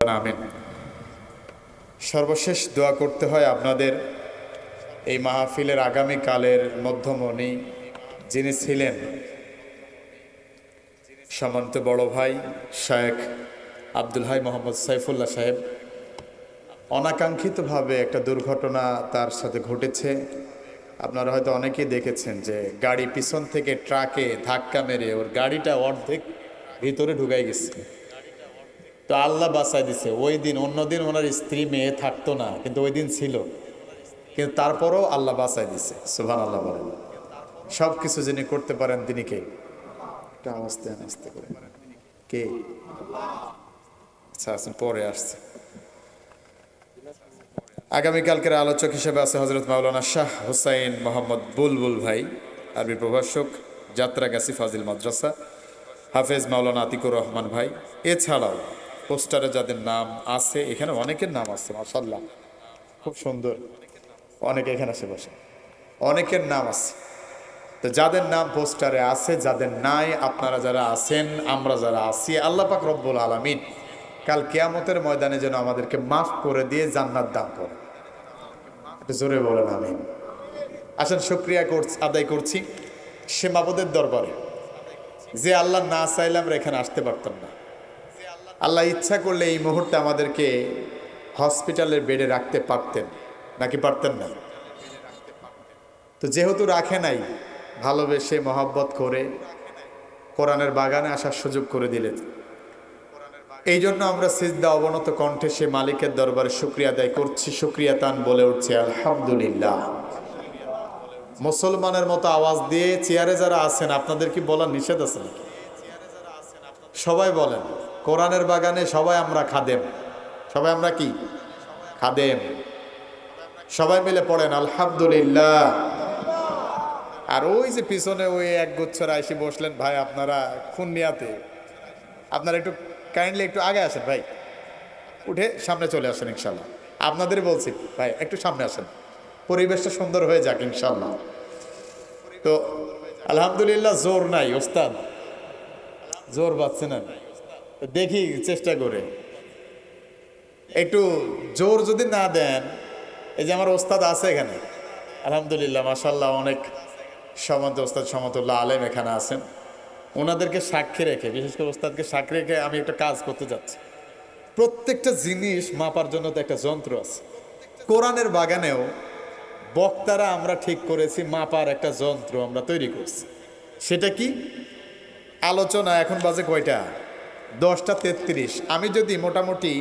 আমিন। সর্বশেষ দোয়া করতে হয় আপনাদের এই মাহফিলের আগামীকালের মধ্যমণি যিনি ছিলেন সম্মানিত বড় ভাই শেখ আব্দুল হাই মোহাম্মদ সাইফুল্লাহ সাহেব, অনাকাঙ্ক্ষিতভাবে একটা দুর্ঘটনা তার সাথে ঘটেছে। আপনারা হয়তো অনেকেই দেখেছেন যে গাড়ি পিছন থেকে ট্রাকে ধাক্কা মেরে ওর গাড়িটা অর্ধেক ভিতরে ঢুকাই গেছে। তো আল্লাহ বাঁচাই দিছে। ওই দিন অন্যদিন ওনার স্ত্রী মেয়ে থাকতো না, কিন্তু ওই দিন ছিল, কিন্তু তারপরও আল্লাহ বাঁচাই দিছে। সুবহানাল্লাহ বলেন। সব কিছু যিনি করতে পারেন তিনি কে? একটা আস্তে আস্তে করে কে? আচ্ছা আসুন, পরে আসছে। আগামীকালকের আলোচক হিসেবে আছে হজরত মাওলানা শাহ হুসাইন মোহাম্মদ বুলবুল ভাই, আরবি প্রভাষক, যাত্রাগাছি ফাজিল মাদ্রাসা, হাফেজ মাওলানা আতিকুর রহমান ভাই। এছাড়াও পোস্টারে যাদের নাম আছে, এখানে অনেকের নাম আছে, মাশাআল্লাহ খুব সুন্দর, অনেকে এখানে আসে বসে, অনেকের নাম আছে। তো যাদের নাম পোস্টারে আছে, যাদের নাই, আপনারা যারা আছেন, আমরা যারা আছি, আল্লাহ পাক রব্বুল আলামিন কাল কিয়ামতের ময়দানে যেন আমাদেরকে মাফ করে দিয়ে জান্নাত দান করে। একটু জোরে বলেন আমিন। আসেন শুকরিয়া আদায় করছি সে মাবুদের দরবারে, যে আল্লাহ না চাইলে আমরা এখানে আসতে পারতাম না। আল্লাহ ইচ্ছা করলে এই মুহূর্তে আমাদেরকে হসপিটালের বেডে রাখতে পারতেন, নাকি পারতেন না? তো যেহেতু রাখে নাই, ভালোবেসে মহব্বত করে কোরআনের বাগানে আসার সুযোগ করে দিলেন। এই জন্য আমরা সিজদা অবনত কণ্ঠে সে মালিকের দরবারে শুকরিয়া আদায় করছি, শুকরিয়া তান বলে উঠছি আলহামদুলিল্লাহ। মুসলমানের মতো আওয়াজ দিয়ে চেয়ারে যারা আছেন, আপনাদের কি বলার নিষেধ আছে নাকি? সবাই বলেন, কোরআনের বাগানে সবাই আমরা খাদেম। সবাই আমরা কি খাদেম? সবাই মিলে পড়েন আলহামদুলিল্লাহ। আর ওই যে পিছনে ওই এক গুচ্ছরা এসে বসলেন ভাই, আপনারা খুনিয়াতে, আপনারা একটু কাইন্ডলি একটু আগে আসেন ভাই, উঠে সামনে চলে আসেন ইনশাল্লাহ। আপনাদের বলছি ভাই একটু সামনে আসেন, পরিবেশটা সুন্দর হয়ে যাক ইনশাল্লাহ। তো আলহামদুলিল্লাহ, জোর নাই ওস্তাদ, জোর পাচ্ছে না, দেখি চেষ্টা করে একটু জোর যদি না দেন। এই যে আমার ওস্তাদ আছে এখানে, আলহামদুলিল্লাহ মাশাল্লাহ, অনেক সম্মানিত ওস্তাদ সমাতুল্লাহ আলেম এখানে আছেন। ওনাদেরকে সাক্ষী রেখে, বিশেষ করে ওস্তাদকে সাক্ষী রেখে আমি একটা কাজ করতে যাচ্ছি। প্রত্যেকটা জিনিস মাপার জন্য তো একটা যন্ত্র আছে। কোরআনের বাগানেও বক্তারা আমরা ঠিক করেছি মাপার একটা যন্ত্র আমরা তৈরি করছি। সেটা কি? আলোচনা এখন বাজে কয়টা? 10টা 33। আমি যদি মোটামুটি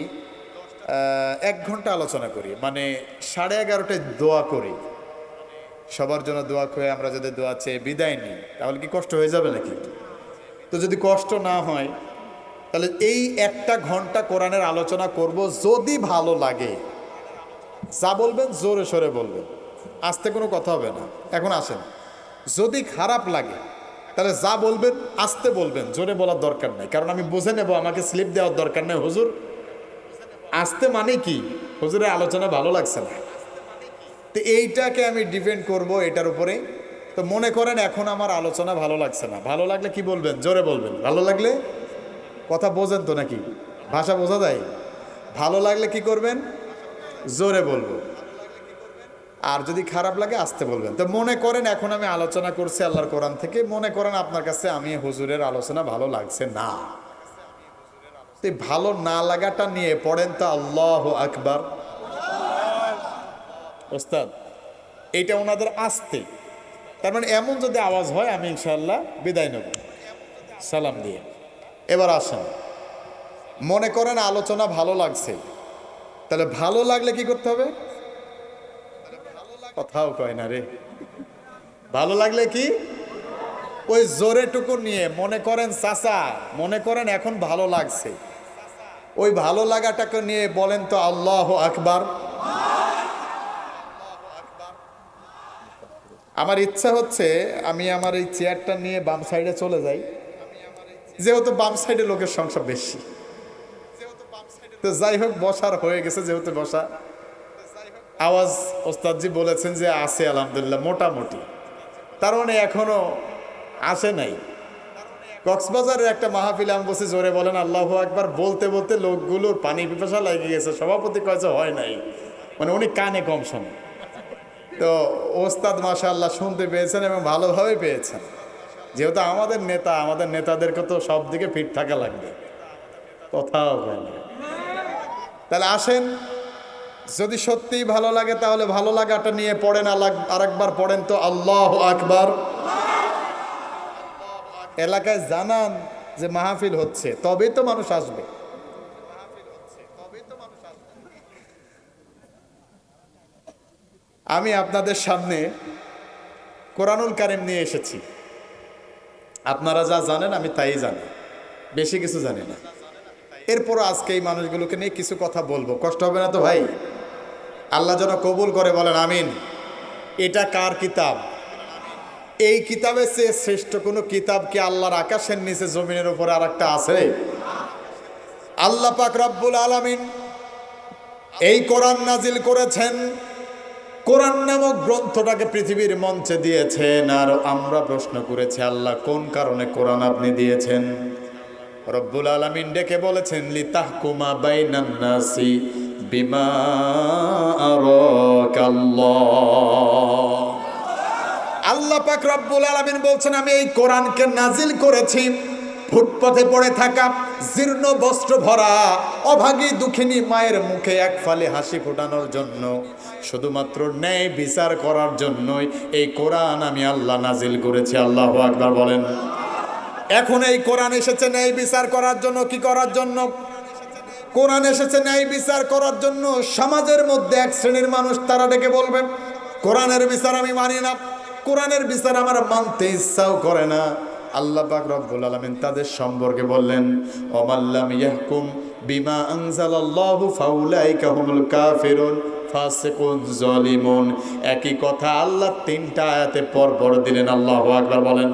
1 ঘন্টা আলোচনা করি, মানে 11:30টায় দোয়া করি, সবার জন্য দোয়া করে আমরা যদি দোয়া চেয়ে বিদায় নিই, তাহলে কি কষ্ট হয়ে যাবে নাকি? তো যদি কষ্ট না হয়, তাহলে এই 1টা ঘন্টা কোরআনের আলোচনা করব। যদি ভালো লাগে, যা বলবেন জোরে সোরে বলবেন, আস্তে কোনো কথা হবে না। এখন আসেন, যদি খারাপ লাগে তাহলে যা বলবেন আস্তে বলবেন, জোরে বলার দরকার নাই, কারণ আমি বুঝে নেব, আমাকে স্লিপ দেওয়ার দরকার নেই। হুজুর আস্তে মানে কি? হুজুরের আলোচনা ভালো লাগছে না, তো এইটাকে আমি ডিপেন্ড করব এটার উপরে। তো মনে করেন এখন আমার আলোচনা ভালো লাগছে না, ভালো লাগলে কি বলবেন? জোরে বলবেন। ভালো লাগলে, কথা বোঝেন তো নাকি? ভাষা বোঝা যায়? ভালো লাগলে কি করবেন? জোরে বলবো। আর যদি খারাপ লাগে আস্তে বলবেন। তো মনে করেন এখন আমি আলোচনা করছি আল্লাহর কোরআন থেকে, মনে করেন আপনার কাছে আমি হুজুরের আলোচনা ভালো লাগছে না, তো ভালো না লাগাটা নিয়ে পড়েন তো আল্লাহু আকবার। ওস্তাদ এইটা ওনাদের আস্তে, তার মানে এমন যদি আওয়াজ হয় আমি ইনশাআল্লাহ বিদায় নেব সালাম দিয়ে। এবার আসেন, মনে করেন আলোচনা ভালো লাগছে, তাহলে ভালো লাগলে কি করতে হবে? কথাও কয় না রে। ভালো লাগলে কি? ওই জোরে টুকু নিয়ে মনে করেন চাচা, মনে করেন এখন ভালো লাগছে, ওই ভালো লাগাটাকে নিয়ে বলেন তো আল্লাহু আকবার। আমার ইচ্ছা হচ্ছে আমি আমার এই চেয়ারটা নিয়ে বাম সাইডে চলে যাই, যেহেতু বাম সাইডে লোকের সংখ্যা বেশি। তো যাই হোক, বসার হয়ে গেছে যেহেতু বসা, আওয়াজ ওস্তাদজি বলেছেন যে আছে আলহামদুলিল্লাহ মোটামুটি, তার মানে এখনো আসে নাই। কক্সবাজারের একটা মাহফিলে আমি বসে জোরে বলেন আল্লাহু আকবার, বলতে বলতে লোকগুলোর পানি পিপাসা লেগে গেছে। সভাপতি কয়েছে হয় নাই, মানে উনি কানে কম শোনে। তো ওস্তাদ মাশাআল্লাহ শুনতে পেয়েছেন এবং ভালোভাবে পেয়েছেন। যেহেতু আমাদের নেতা, আমাদের নেতাদেরকে তো সব দিকে ফিট থাকা লাগবে, কোথাও হয় না। তাহলে আসেন, যদি সত্যিই ভালো লাগে তাহলে ভালো লাগাটা নিয়ে পড়েন, আরেকবার পড়েন তো আল্লাহু আকবার। এলাকায় জানান যে মাহফিল হচ্ছে, তবেই তো মানুষ আসবে। আমি আপনাদের সামনে কোরআনুল কারীম নিয়ে এসেছি। আপনারা যা জানেন আমি তাই জানি, বেশি কিছু জানি না। এরপরও আজকে এই মানুষগুলোকে নিয়ে কিছু কথা বলবো, কষ্ট হবে না তো ভাই? আল্লাহ যেন কবুল করে, বলেন আমিন। এটা কার কিতাব? এই কিতাবের চেয়ে শ্রেষ্ঠ কোনো কিতাব কি আল্লাহর আকাশের নিচে জমিনের উপরে আর একটা আছে? আল্লাহ পাক রব্বুল আলামিন এই কোরআন নাজিল করেছেন, কোরআন নামক গ্রন্থটাকে পৃথিবীর মঞ্চে দিয়েছেন। আর আমরা প্রশ্ন করেছি, আল্লাহ কোন কারণে কোরআন আপনি দিয়েছেন? রব্বুল আলামিন ডেকে বলেছেন, লিতাহকুমা বাইনান নাসি বিমা আরাকাল্লাহ। আল্লাহ পাক রব্বুল আলামিন বলছেন, আমি এই কোরআনকে নাজিল করেছি ফুটপথে পড়ে থাকা জীর্ণ বস্ত্র ভরা অভাগী দুঃখিনী মায়ের মুখে এক ফালি হাসি ফোটানোর জন্য, শুধুমাত্র ন্যায় বিচার করার জন্যই এই কোরআন আমি আল্লাহ নাজিল করেছি। আল্লাহু আকবার বলেন। এখন এই কোরআন এসেছে ন্যায় বিচার করার জন্য। কি করার জন্য? কোরআন এসেছে ন্যায় বিচার করার জন্য। সমাজের মধ্যে এক শ্রেণীর মানুষ তারা ডেকে বলবেন, কোরআনের বিচার আমি মানি না, কোরআনের বিচার আমার মানতে ইচ্ছাও করে না। আল্লাহ পাক রব্বুল আলামিন তাদের সম্পর্কে বললেন, ওমাল্লাম ইয়াহকুম বিমা আনজালাল্লাহু ফাউলাইকা হুমুল কাফিরুন ফাসিকুন জালিমুন। একই কথা আল্লাহ তিনটা আয়াতে পর দিলেন। আল্লাহু আকবার বলেন।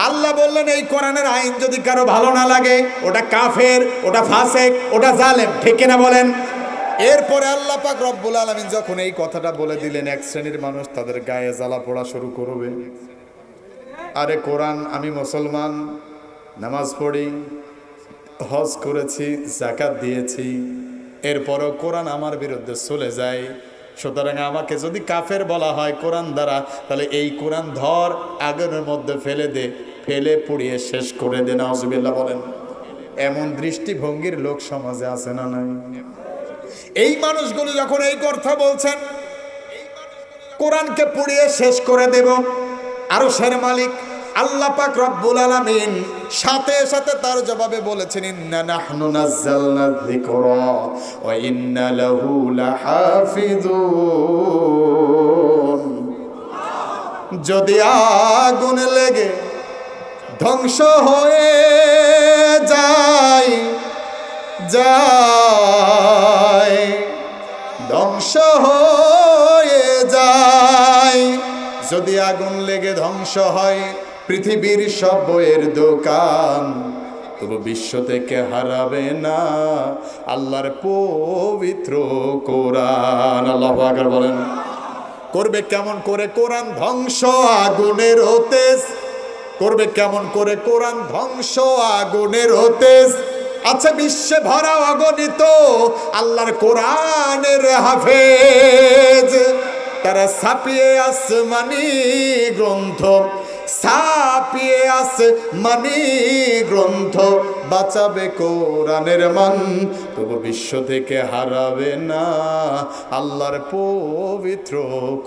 আল্লাহ বললেন, এই কোরআনের আইন যদি কারো ভালো না লাগে, ওটা কাফের, ওটা ফাসেক, ওটা জালেম। ঠিক কিনা বলেন? এরপরে আল্লাহ পাক রব্বুল আলামিন যখন এই কথাটা বলে দিলেন, এক শ্রেণীর মানুষ তাদের গায়ে জ্বালা পোড়া শুরু করবে। আরে কোরআন, আমি মুসলমান, নামাজ পড়ি, হজ করেছি, যাকাত দিয়েছি, এরপরও কোরআন আমার বিরুদ্ধে চলে যায়। সুতরাং আমাকে যদি কাফের বলা হয় কোরআন দ্বারা, তাহলে এই কোরআন ধর, আগুনের মধ্যে ফেলে দে, ফেলে পুড়িয়ে শেষ করে দে। নাউজুবিল্লাহ বলেন। এমন দৃষ্টিভঙ্গির লোক সমাজে আছে না নাই? এই মানুষগুলো যখন এই কথা বলছেন, কোরআনকে পুড়িয়ে শেষ করে দেব, আরশের মালিক আল্লাহ পাক রব্বুল আলামিন সাথে সাথে তার জবাবে বলেছেন, ইন্না নাহনু নাযালনা যিকরা ওয়া ইন্না লাহু লাহাফিজুন। যদি আগুন লেগে ধ্বংস হয়ে যায় ধ্বংস হয়ে যায়, যদি আগুন লেগে ধ্বংস হয় পৃথিবীর সব বইয়ের দোকান, তবু বিশ্ব থেকে হারাবে না আল্লাহর পবিত্র কোরআন। আল্লাহু আকবার বলেন। করবে কেমন করে কোরআন ধ্বংস? আগুনের তেজ। করবে কেমন করে কোরআন ধ্বংস? আগুনের তেজ। আছে বিশ্বে ভরা অগণিত আল্লাহর কোরআনের হাফেজ, তারা ছাপিয়ে আসমানি গ্রন্থ, ছাপিয়ে আসমানি গ্রন্থ, বাঁচাবে কোরআনের মান, তবু বিশ্ব থেকে হারাবে না আল্লাহর পবিত্র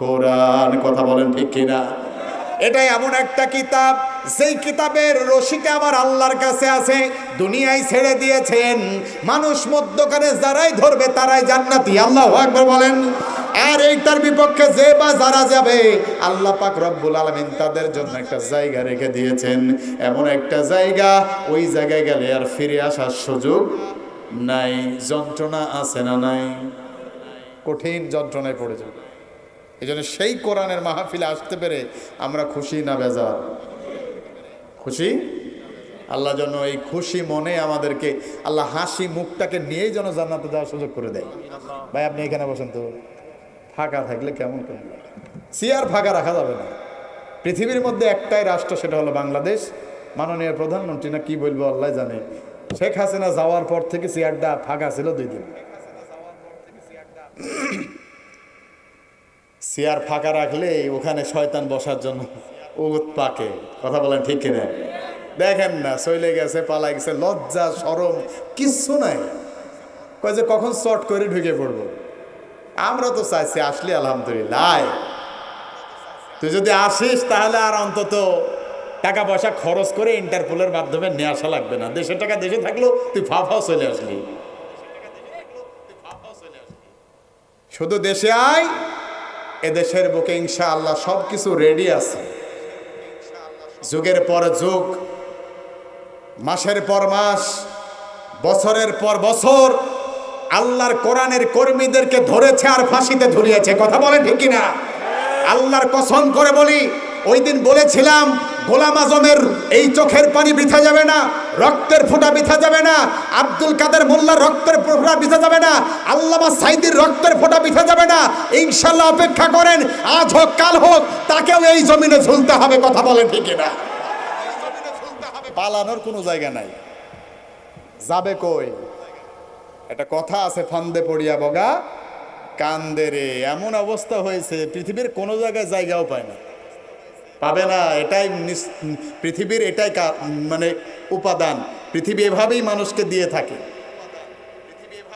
কোরআন। কথা বলেন ঠিক কিনা? এটাই এমন একটা কিতাব, যেই কিতাবের রশিটা আমার আল্লাহর কাছে আছে, দুনিয়ায় ছেড়ে দিয়েছেন। মানুষ মধ্যখানে যারাই ধরবে তারাই জান্নাতি। আল্লাহু আকবার বলেন। আর এইটার বিপক্ষে যে বা যারা যাবে, আল্লাহ পাক রব্বুল আলামিন তাদের জন্য একটা জায়গা রেখে দিয়েছেন, এমন একটা জায়গা, ওই জায়গায় গেলে আর ফিরে আসার সুযোগ নাই। যন্ত্রণা আছে না নাই? কঠিন যন্ত্রণায় পড়ে যাবে। এই জন্য সেই কোরআনের মাহফিলে আসতে পেরে আমরা খুশি না বেজার? খুশি। আল্লাহ যেন এই খুশি মনে আমাদেরকে, আল্লাহ হাসি মুখটাকে নিয়েই যেন জান্নাতে যাওয়ার সুযোগ করে দেয়। ভাই আপনি এখানে বসেন তো, ফাঁকা থাকলে কেমন কেমন চেয়ার ফাঁকা রাখা যাবে না। পৃথিবীর মধ্যে একটাই রাষ্ট্র, সেটা হলো বাংলাদেশ। মাননীয় প্রধানমন্ত্রী না কি বলবো আল্লাহ জানে, শেখ হাসিনা যাওয়ার পর থেকে চেয়ারটা ফাঁকা ছিল 2 দিন। চেয়ার ফাঁকা রাখলে ওখানে শয়তান বসার জন্য উত পাকে, কথা বলেন ঠিক কিনা? দেখেন না, চলে গেছে, পালাই গেছে, লজ্জা শরম কিচ্ছু নাই, কয় যে কখন শর্ট করে ঢুকে পড়বো। আমরা তো চাইছি আসলে আলহামদুলিল্লাহ, তুই যদি আসিস তাহলে আর অন্তত টাকা পয়সা খরচ করে ইন্টারপোলের মাধ্যমে নিয়ে আসা লাগবে না, দেশের টাকা দেশে থাকলেও তুই ফাও চলে আসলি। শুধু দেশে আয়, এদেশের বুকে ইনশাআল্লাহ সব কিছু রেডি আছে। যুগের পর যুগ, মাসের পর মাস, বছরের পর বছর আল্লাহর কোরআনের কর্মীদেরকে ধরেছে আর ফাঁসিতে ঝুলিয়েছে, কথা বলেন ঠিক কিনা? আল্লাহর কসম করে বলি, ওই দিন বলেছিলাম গোলাম আজমের এই চোখের পানি বৃথা যাবে না, রক্তের ফোঁটা বৃথা যাবে না, আব্দুল কাদের মোল্লার রক্তের ফোঁটা বৃথা যাবে না, আল্লামা সাইদির রক্তের ফোঁটা বৃথা যাবে না। ইনশাআল্লাহ অপেক্ষা করেন, আজ হোক কাল হোক তাকেও এই জমিনে ঝুলতে হবে, কথা বলেন ঠিক কিনা? পালানোর কোনো জায়গা নাই, যাবে কই? একটা কথা আছে, ফান্দে পড়িয়া বগা কান্দে রে। এমন অবস্থা হয়েছে পৃথিবীর কোনো জায়গায় জায়গাও পায় না, পাবে না, এটাই পৃথিবীর এটাই মানে উপাদান। পৃথিবী এভাবেই মানুষকে দিয়ে থাকে,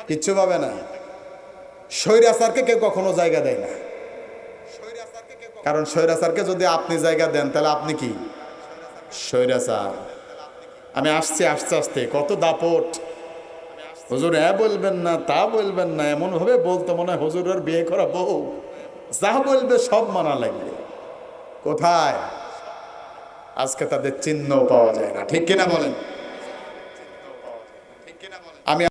কিচ্ছু পাবে না। স্বৈরাচারকে কেউ কখনো জায়গা দেয় না, কারণ স্বৈরাচারকে যদি আপনি জায়গা দেন তাহলে আপনি কি স্বৈরাচার। আমি আসছি আস্তে আস্তে, কত দাপট, হুজুর বলবেন না তা বলবেন না, এমন ভাবে বলতো মনে হয় হুজুরের বিয়ে করা বউ, যা বলবে সব মানা লাগবে। কোথায়? আজকে তাদের চিহ্ন পাওয়া যায় না, ঠিক কিনা বলেন?